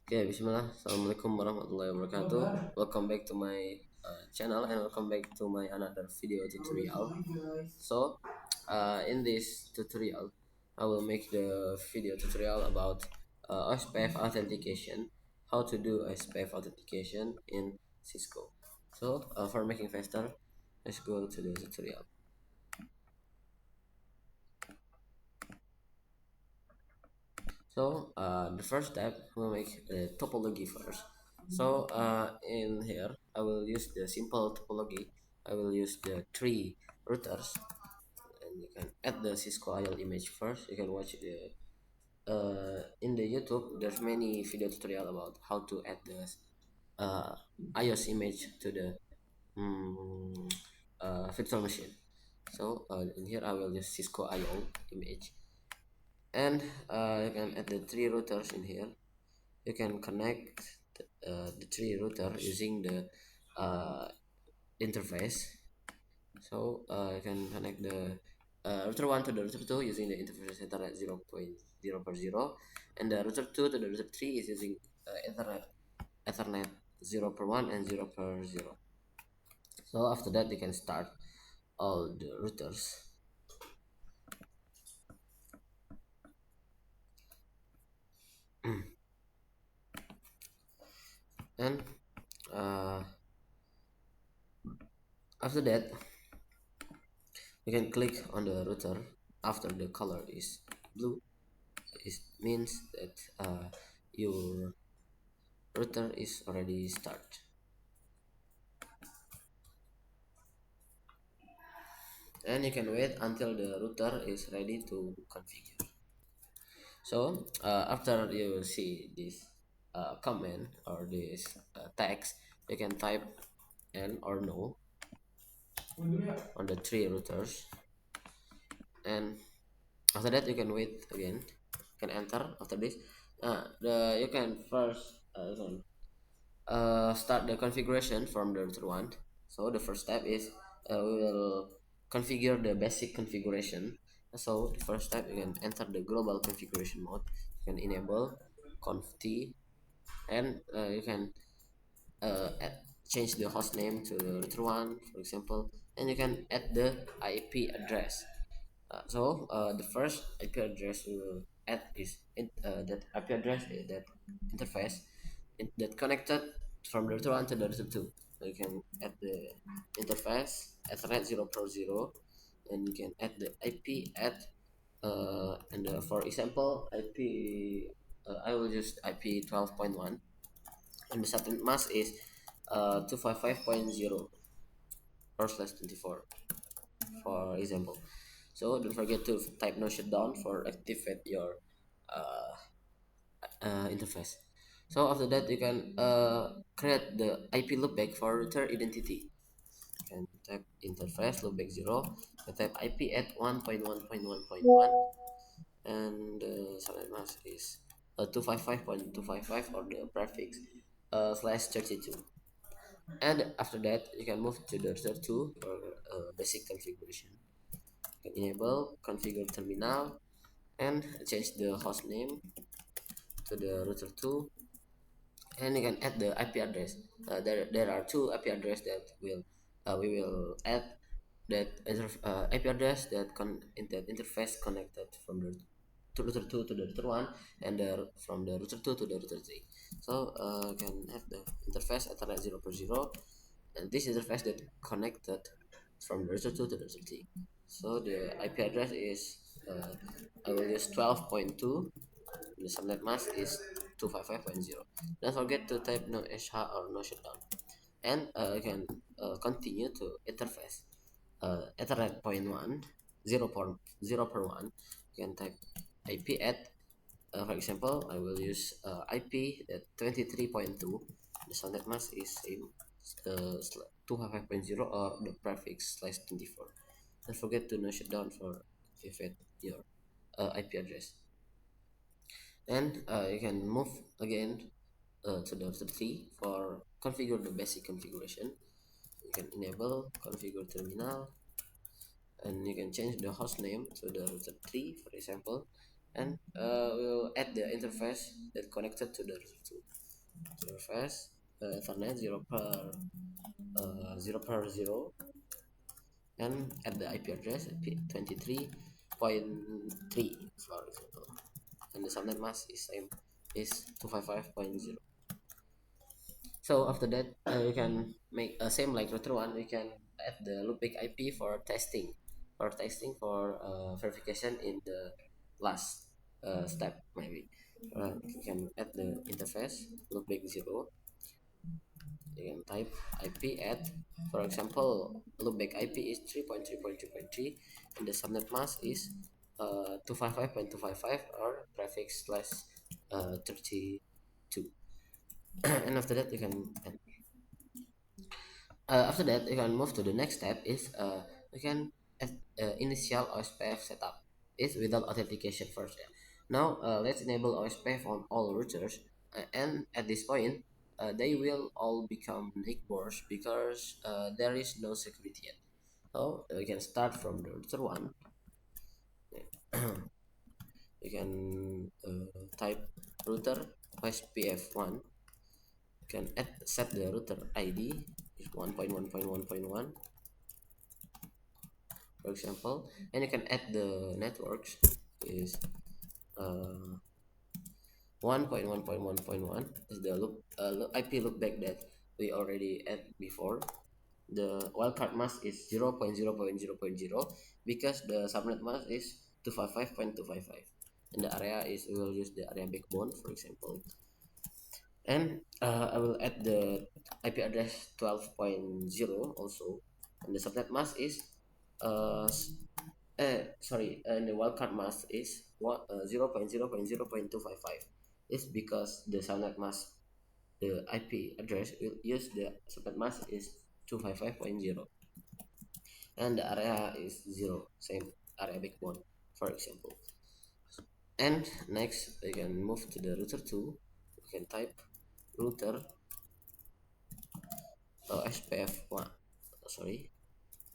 Okay, Bismillah. Assalamualaikum warahmatullahi wabarakatuh. Welcome back to my channel and welcome back to my another video tutorial. So, in this tutorial, I will make the video tutorial about SPF authentication, how to do SPF authentication in Cisco. So, for making faster, let's go to the tutorial. So the first step we'll make the topology first. So in here I will use the simple topology. I will use the three routers, and you can add the Cisco IL image first. You can watch the in the YouTube. There's many video tutorial about how to add the uh, iOS image to the um, virtual machine. So in here I will use Cisco IO image, and you can add the three routers in here. You can connect the three router using the uh, interface. So you can connect the router 1 to the router 2 using the interface Ethernet 0.0 per 0, and the router 2 to the router 3 is using Ethernet 0 per 1 and 0 per 0. So after that you can start all the routers. And uh, after that you can click on the router after the color is blue. It means that your router is already start, and you can wait until the router is ready to configure. So after you see this comment or this text, you can type N or no on the three routers, and after that you can wait again. You can enter after this. You can first start the configuration from the router one. So the first step is we will configure the basic configuration. So the first step, you can enter the global configuration mode. You can enable conf t, and you can change the host name to the router one, for example, and you can add the IP address. The first IP address we will add is that IP address is that interface that connected from the router 1 to the router 2. So you can add the interface Ethernet 0 per 0, and you can add the IP at for example IP I will use IP 12.1, and the subnet mask is 255.0 or slash 24 for example. So don't forget to type no shutdown for activate your uh, interface. So after that you can create the IP loopback for router identity. You can type interface loopback 0, you type IP at 1.1.1.1, and the subnet mask is 255.255 or the prefix slash 32. And after that you can move to the router 2 for basic configuration. You can enable configure terminal and change the host name to the router 2, and you can add the IP address. There are two IP address that we will add, that IP address that that interface connected from the router 2 to the router 1, and from the router 2 to the router 3. So you can have the interface Ethernet 0 per 0, and this interface that connected from the router 2 to the router 3. So the IP address is I will use 12.2. The subnet mask is 255.0. Don't forget to type no SH or no shutdown. And you can continue to interface Ethernet point 1, 0 per 1. You can type IP at, for example, I will use IP at 23.2. The subnet mask is same, 255.0 or the prefix slash 24. Don't forget to no shutdown for activate your IP address. And you can move again to the router 3 for configure the basic configuration. You can enable configure terminal, and you can change the host name to the router 3, for example, and we'll add the interface that connected to the router 2 interface, Ethernet 0 per 0, and at the IP address 23.3, for example, and the subnet mask is same, is 255.0. So after that, you can make a same like router one. We can add the loopback IP for verification in the last step maybe. You can add the interface loopback 0. You can type IP at, for example, loopback IP is 3.3.3.3, and the subnet mask is 255.255 or prefix slash 32. And after that, you can after that you can move to the next step is you can initial OSPF setup is without authentication first. Yeah. Now let's enable OSPF on all routers, and at this point they will all become nickboards because there is no security yet. So we can start from the router one. You can type router OSPF1. You can set the router ID is 1.1.1.1, for example, and you can add the networks is uh, 1.1.1.1 is the IP loopback that we already add before. The wildcard mask is 0.0.0.0 because the subnet mask is 255.255, and the area is, we will use the area backbone, for example. And I will add the IP address 12.0 also, and the subnet mask is uh, sorry, and the wildcard mask is 0.0.0.255. It's because the subnet mask, the IP address will use the subnet mask is 255.0, and the area is 0, same area backbone, for example. And next, we can move to the router 2. We can type router OSPF1, sorry,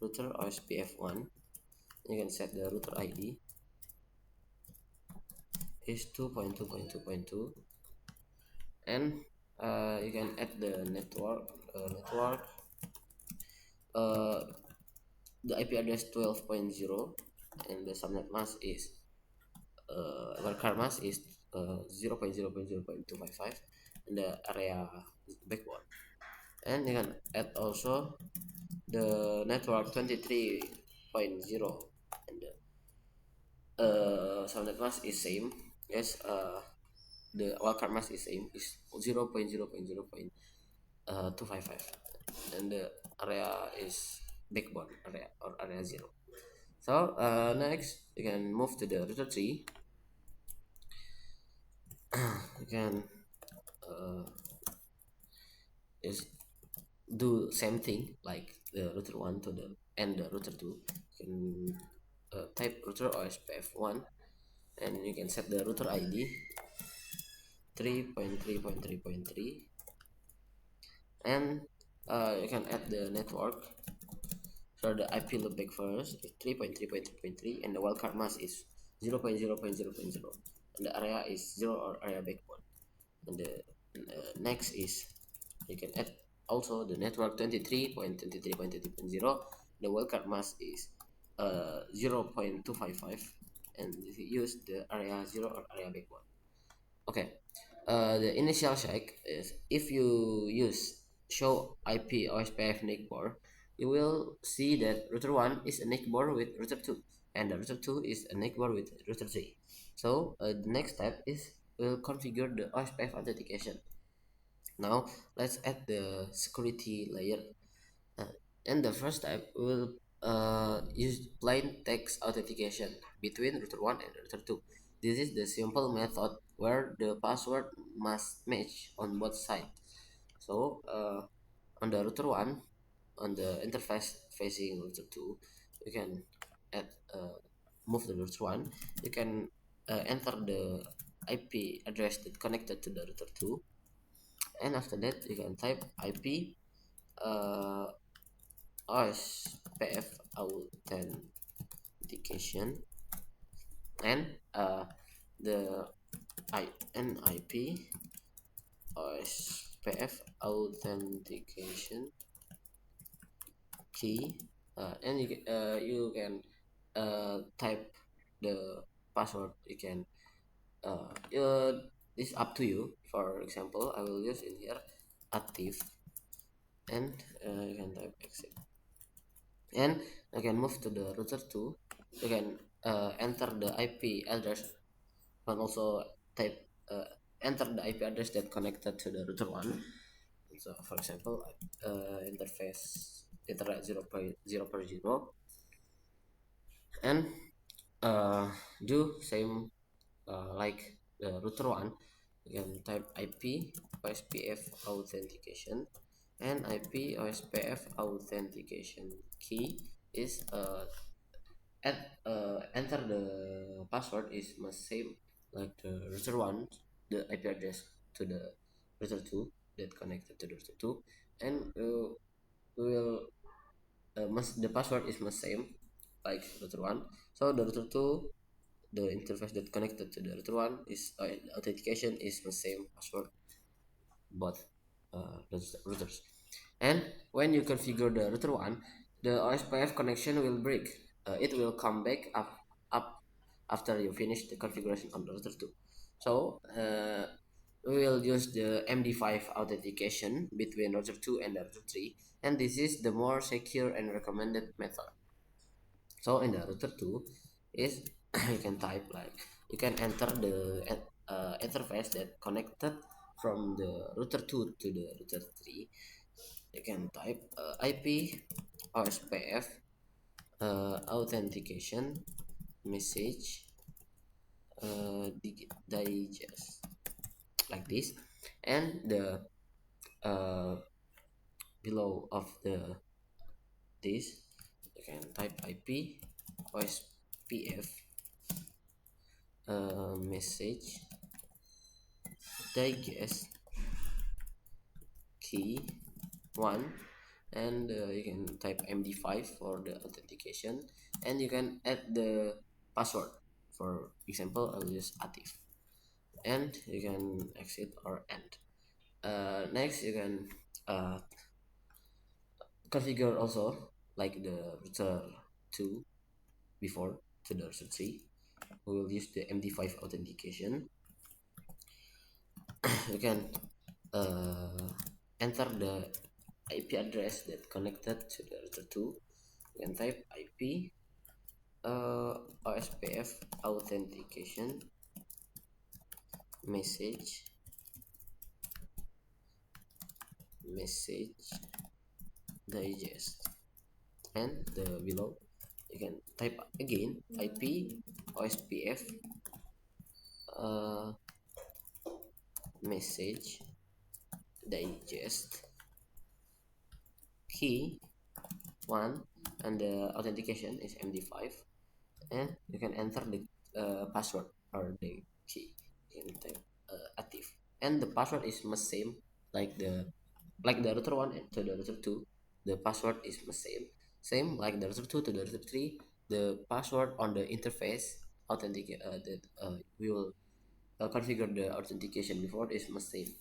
router OSPF1. You can set the router ID is 2.2.2.2, and you can add the network uh, the IP address 12.0, and the subnet mask is wildcard mask is 0.0.0.255, and the area backbone. And you can add also the network 23.0, and the subnet mask is same. Yes, the wildcard mask is same, is 0.0.0.255, and the area is backbone area or area 0. So next you can move to the router 3. You can uh, is do same thing like the router 1 to the and the router 2. You can type router OSPF1, and you can set the router ID 3.3.3.3, and you can add the network. So the IP loopback first is 3.3.3.3, and the wildcard mask is 0.0.0.0, and the area is 0 or area backbone. And the next is you can add also the network 23.23.20.0. The wildcard mask is 0.255, and you use the area 0 or area backbone. Okay, the initial check is if you use show IP OSPF NIC you will see that router 1 is a NIC with router 2, and the router 2 is a NIC with router 3. So the next step is we'll configure the OSPF authentication. Now let's add the security layer. Uh, and the first step will use plain text authentication between router 1 and router 2. This is the simple method where the password must match on both sides. So on the router 1, on the interface facing router 2, you can add move the router 1. You can enter the IP address that connected to the router 2, and after that you can type IP uh, OSPF authentication, and the NIP OSPF authentication key, and you can type the password. You can it's up to you. For example, I will use in here active, and you can type exit, and you can move to the router 2. You can enter the IP address, and also type enter the IP address that connected to the router 1. So for example, interface internet 0.0 and do same like the router 1. You can type IP OSPF authentication, and IP OSPF authentication key is enter the password is must same like the router 1, the IP address to the router 2 that connected to the router 2, and we will must the password is must same like router 1. So the router 2, the interface that connected to the router 1 is authentication is the same password both routers. And when you configure the router 1, the OSPF connection will break. It will come back up after you finish the configuration on the router 2. So we will use the MD5 authentication between router 2 and the router 3, and this is the more secure and recommended method. So in the router 2 is you can type like you can enter the interface that connected from the router 2 to the router 3. You can type IP OSPF authentication message digest like this, and the uh, below of the this you can type IP OSPF message digest key 1, and you can type MD5 for the authentication, and you can add the password. For example, I will use active, and you can exit or end. Next you can uh, configure also like the router 2 before to the router 3. We will use the MD5 authentication. You can uh, enter the IP address that connected to the router 2. You can type IP OSPF authentication message message digest, and the below you can type again IP OSPF uh, message digest key 1, and the authentication is MD5, and you can enter the password or the key. You can type active, and the password is must same like the router 1 and to the router 2. The password is the same like the router 2 to the router 3. The password on the interface authentic that we will configure the authentication before is must same.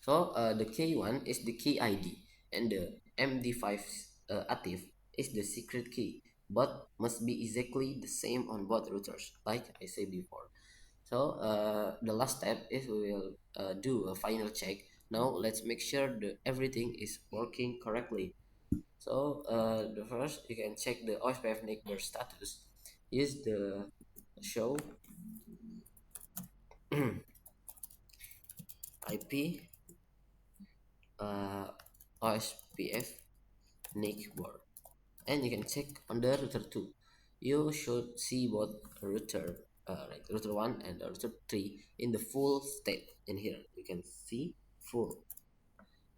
So the K1 is the key ID, and the MD5 active is the secret key, but must be exactly the same on both routers, like I said before. So the last step is we will do a final check. Now let's make sure that everything is working correctly. So the first you can check the OSPF network status. Use the show IP OSPF network, and you can check on the router 2. You should see both router like router 1 and router 3 in the full state. In here you can see full,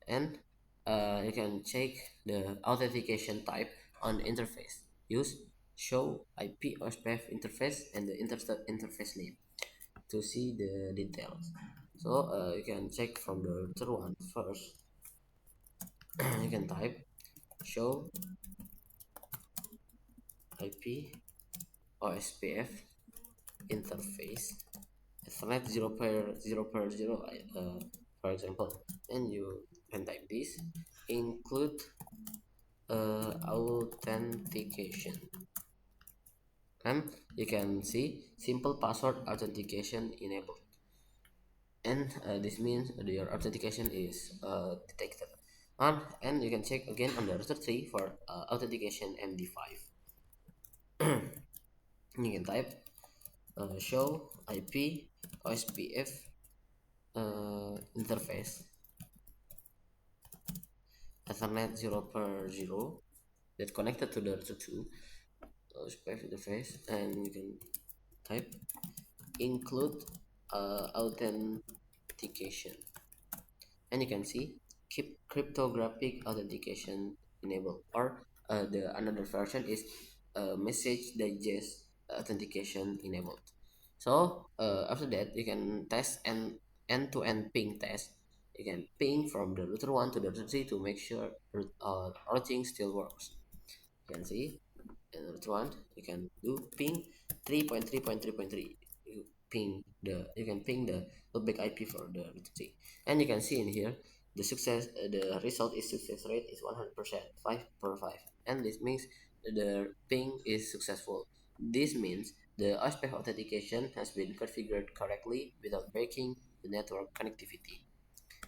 and you can check the authentication type on the interface. Use show IP OSPF interface and the interface name to see the details. So you can check from the router 1 first. You can type show IP OSPF interface Ethernet 0 pair 0 for example, and you can type this include authentication, and you can see simple password authentication enabled, and this means your authentication is detected. And you can check again on the router tree for authentication MD5. You can type show IP OSPF interface Ethernet 0 pair 0 that connected to the router 2 OSPF interface, and you can type include authentication, and you can see keep cryptographic authentication enabled, or the another version is message digest authentication enabled. So after that you can test and end-to-end ping test. You can ping from the router 1 to the router 3 to make sure routing still works. You can see in router 1 you can do ping 3.3.3.3. You can ping the loopback IP for the router 3, and you can see in here the result is success rate is 100%, 5 per 5, and this means the ping is successful. This means the OSPF authentication has been configured correctly without breaking the network connectivity.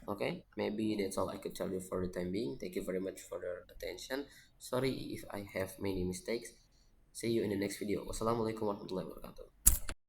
Okay, maybe that's all I could tell you for the time being. Thank you very much for your attention. Sorry if I have many mistakes. See you in the next video. Wassalamualaikum warahmatullahi wabarakatuh.